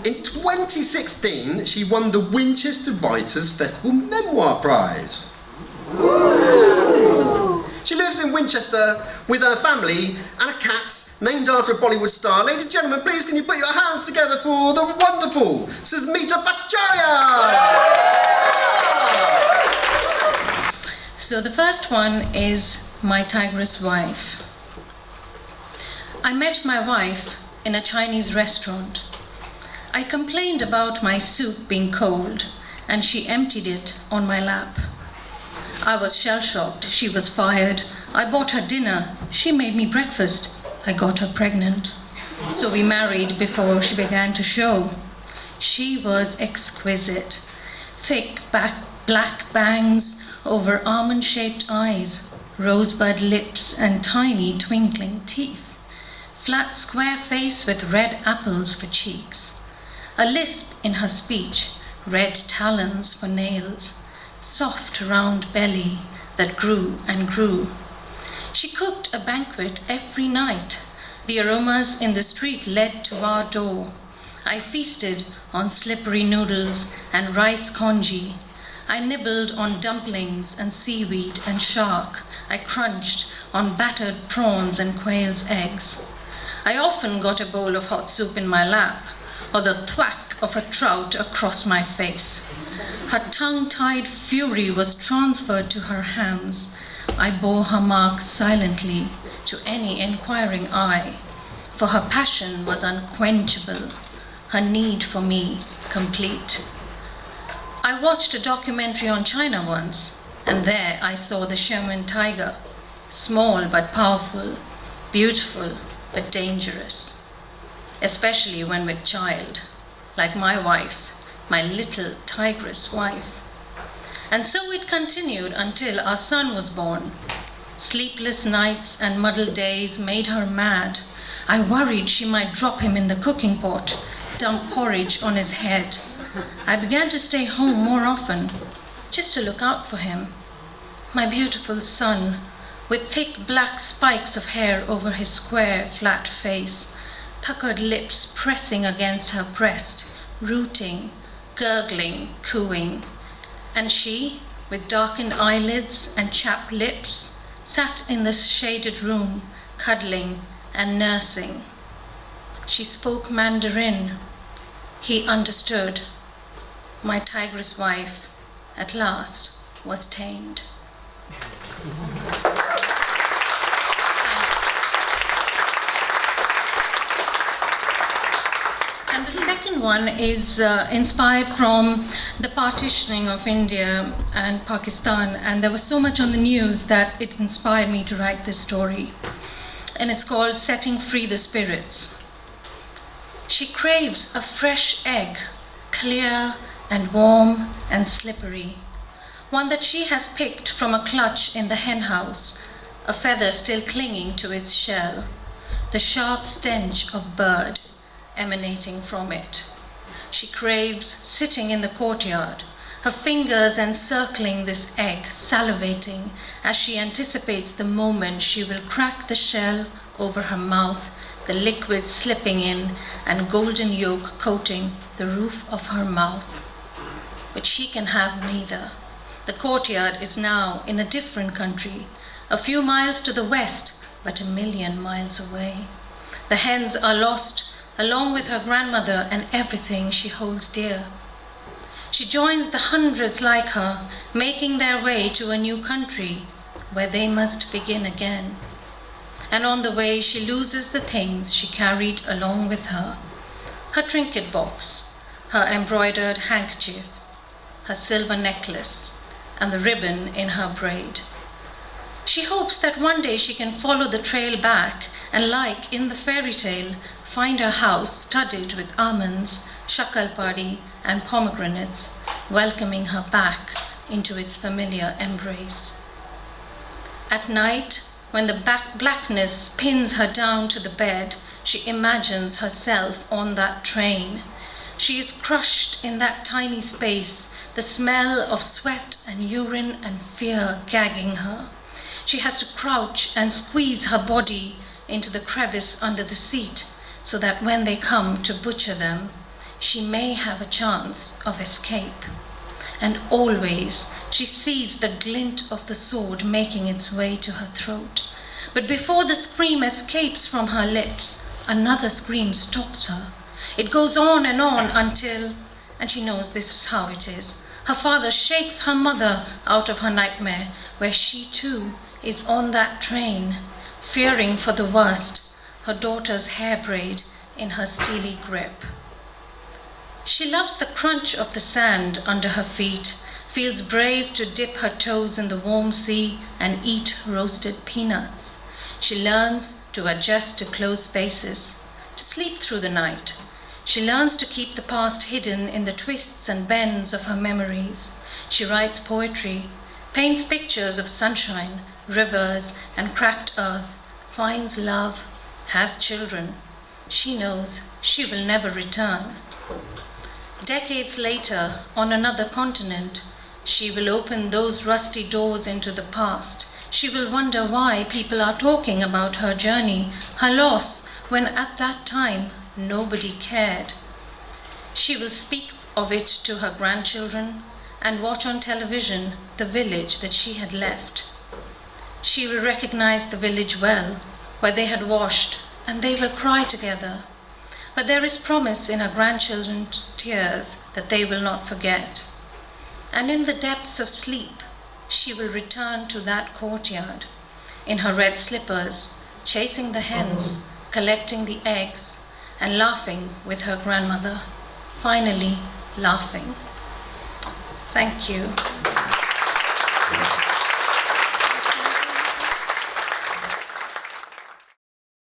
in 2016, she won the Winchester Writers' Festival Memoir Prize. She lives in Winchester with her family and a cat named after a Bollywood star. Ladies and gentlemen, please can you put your hands together for the wonderful Susmita Bhattacharya! So the first one is my tigress wife. I met my wife in a Chinese restaurant. I complained about my soup being cold and she emptied it on my lap. I was shell-shocked. She was fired. I bought her dinner. She made me breakfast. I got her pregnant. So we married before she began to show. She was exquisite. Thick black bangs over almond-shaped eyes, rosebud lips and tiny twinkling teeth. Flat square face with red apples for cheeks. A lisp in her speech, red talons for nails. Soft round belly that grew and grew. She cooked a banquet every night. The aromas in the street led to our door. I feasted on slippery noodles and rice congee. I nibbled on dumplings and seaweed and shark. I crunched on battered prawns and quail's eggs. I often got a bowl of hot soup in my lap, or the thwack of a trout across my face. Her tongue-tied fury was transferred to her hands. I bore her marks silently to any inquiring eye, for her passion was unquenchable, her need for me complete. I watched a documentary on China once, and there I saw the Sherman tiger, small but powerful, beautiful but dangerous, especially when with child, like my wife, my little tigress wife. And so it continued until our son was born. Sleepless nights and muddled days made her mad. I worried she might drop him in the cooking pot, dump porridge on his head. I began to stay home more often, just to look out for him. My beautiful son, with thick black spikes of hair over his square, flat face, puckered lips pressing against her breast, rooting, gurgling, cooing. And she, with darkened eyelids and chapped lips, sat in the shaded room, cuddling and nursing. She spoke Mandarin. He understood. My tigress wife, at last, was tamed. And the second one is inspired from the partitioning of India and Pakistan, and there was so much on the news that it inspired me to write this story. And it's called Setting Free the Spirits. She craves a fresh egg, clear and warm and slippery, one that she has picked from a clutch in the hen house, a feather still clinging to its shell, the sharp stench of bird emanating from it. She craves sitting in the courtyard, her fingers encircling this egg, salivating as she anticipates the moment she will crack the shell over her mouth, the liquid slipping in and golden yolk coating the roof of her mouth. But she can have neither. The courtyard is now in a different country, a few miles to the west, but 1,000,000 miles away. The hens are lost, along with her grandmother and everything she holds dear. She joins the hundreds like her, making their way to a new country where they must begin again. And on the way, she loses the things she carried along with her: her trinket box, her embroidered handkerchief, her silver necklace, and the ribbon in her braid. She hopes that one day she can follow the trail back and, like in the fairy tale, find her house studded with almonds, shakalpadi, and pomegranates, welcoming her back into its familiar embrace. At night, when the blackness pins her down to the bed, she imagines herself on that train. She is crushed in that tiny space, the smell of sweat and urine and fear gagging her. She has to crouch and squeeze her body into the crevice under the seat so that when they come to butcher them, she may have a chance of escape. And always she sees the glint of the sword making its way to her throat. But before the scream escapes from her lips, another scream stops her. It goes on until, and she knows this is how it is, her father shakes her mother out of her nightmare, where she too is on that train, fearing for the worst, her daughter's hair braid in her steely grip. She loves the crunch of the sand under her feet, feels brave to dip her toes in the warm sea and eat roasted peanuts. She learns to adjust to closed spaces, to sleep through the night. She learns to keep the past hidden in the twists and bends of her memories. She writes poetry, paints pictures of sunshine, rivers, and cracked earth, finds love, has children. She knows she will never return. Decades later, on another continent, she will open those rusty doors into the past. She will wonder why people are talking about her journey, her loss, when at that time nobody cared. She will speak of it to her grandchildren and watch on television the village that she had left. She will recognize the village well, where they had washed, and they will cry together. But there is promise in her grandchildren's tears that they will not forget. And in the depths of sleep, she will return to that courtyard, in her red slippers, chasing the hens, collecting the eggs, and laughing with her grandmother, finally laughing. Thank you.